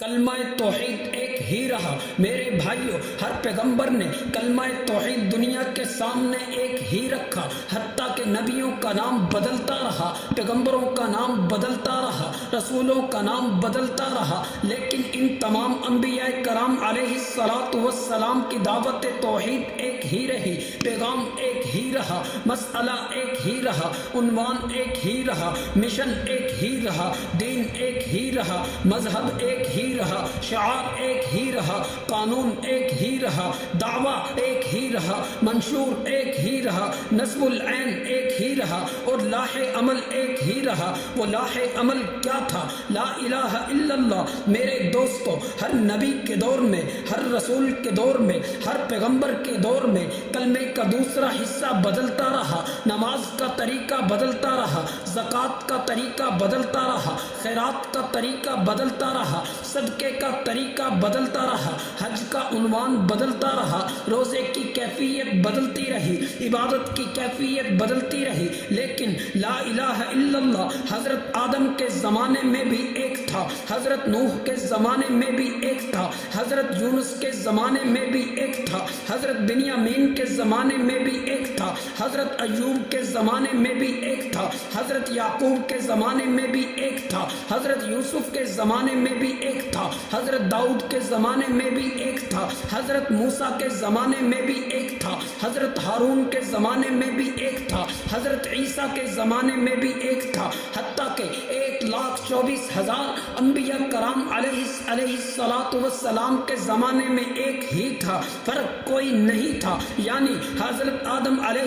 کلمہ توحید ایک ہی رہا میرے بھائیوں، ہر پیغمبر نے کلمہ توحید دنیا کے سامنے ایک ہی رکھا، حتیٰ کہ نبیوں کا نام بدلتا رہا، پیغمبروں کا نام بدلتا رہا، رسولوں کا نام بدلتا رہا، لیکن ان تمام انبیاء کرام علیہ السلام کی دعوت توحید ایک ہی رہی، پیغام ایک ہی رہا، مسئلہ ایک ہی رہا، عنوان ایک ہی رہا، مشن ایک ہی رہا، دین ایک ہی رہا، مذہب ایک ہی رہا، شعار ایک ہی رہا، قانون ایک ہی رہا، دعویٰ ایک ہی رہا، منشور ایک ہی رہا، نصب العین ایک ہی رہا، اور لاہ عمل ایک ہی رہا۔ وہ لاہ عمل کیا تھا؟ لا الہ الا اللہ۔ میرے دوستو، ہر نبی کے دور میں، ہر رسول کے دور میں، ہر پیغمبر کے دور میں کلمے کا دوسرا حصہ بدلتا رہا، نماز کا طریقہ بدلتا رہا، زکوٰۃ کا طریقہ بدلتا رہا، خیرات کا طریقہ بدلتا رہا، صدقے کا طریقہ بدلتا رہا، حج کا عنوان بدلتا رہا، روزے کی کیفیت بدلتی رہی، عبادت کی کیفیت بدلتی رہی، لیکن لا الہ الا اللہ حضرت آدم کے زمانے میں بھی ایک تھا، حضرت نوح کے زمانے میں بھی ایک تھا، حضرت یونس کے زمانے میں بھی ایک تھا، حضرت بنیامین کے زمانے میں بھی ایک تھا، حضرت ایوب کے زمانے میں بھی ایک تھا، حضرت یعقوب کے زمانے میں بھی ایک تھا، حضرت یوسف کے زمانے میں بھی ایک تھا، حضرت داؤد کے زمانے میں بھی ایک تھا، حضرت موسیٰ کے زمانے میں بھی ایک تھا، حضرت ہارون کے زمانے میں بھی ایک تھا، حضرت عیسیٰ کے زمانے میں بھی ایک تھا، حتیٰ کہ 1,24,000 انبیاء کرام علیہ السلام کے زمانے میں ایک ہی تھا، فرق کوئی نہیں تھا۔ یعنی حضرت آدم علیہ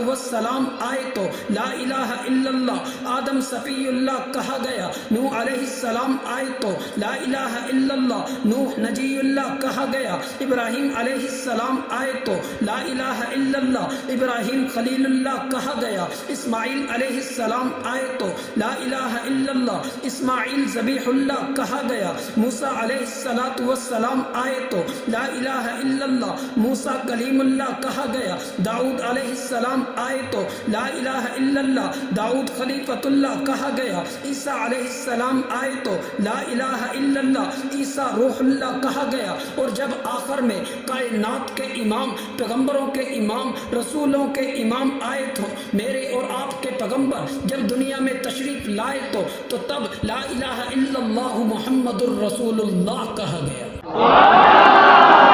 السلام آئے تو لا الہ الا اللہ، آدم صفی اللہ کہا گیا، نوح علیہ السلام آئے تو لا الہ الا اللہ، نوح نجی اللہ کہا گیا، ابراہیم علیہ السلام آئے تو لا الہ الا اللہ، ابراہیم خلیل اللہ کہا گیا، اسماعیل علیہ السلام آئے تو لا الہ الا اللہ، اسماعیل ذبیح اللہ کہا گیا، موسیٰ علیہ السلام آئے تو لا الہ الا اللہ، موسیٰ کلیم اللہ کہا گیا، داؤد علیہ السلام آئے تو لا الہ الا اللہ، داؤد خلیفۃ اللہ کہا گیا، عیسیٰ علیہ السلام آئے تو لا الہ الا اللہ، عیسیٰ روح اللہ کہا گیا، اور جب آخر میں کائنات کے امام، پیغمبروں کے امام، رسولوں کے امام آئے تو میرے اور آپ کے پیغمبر جب دنیا میں تشریف لائے تو تب لا الہ الا اللہ محمد الرسول اللہ کہا گیا۔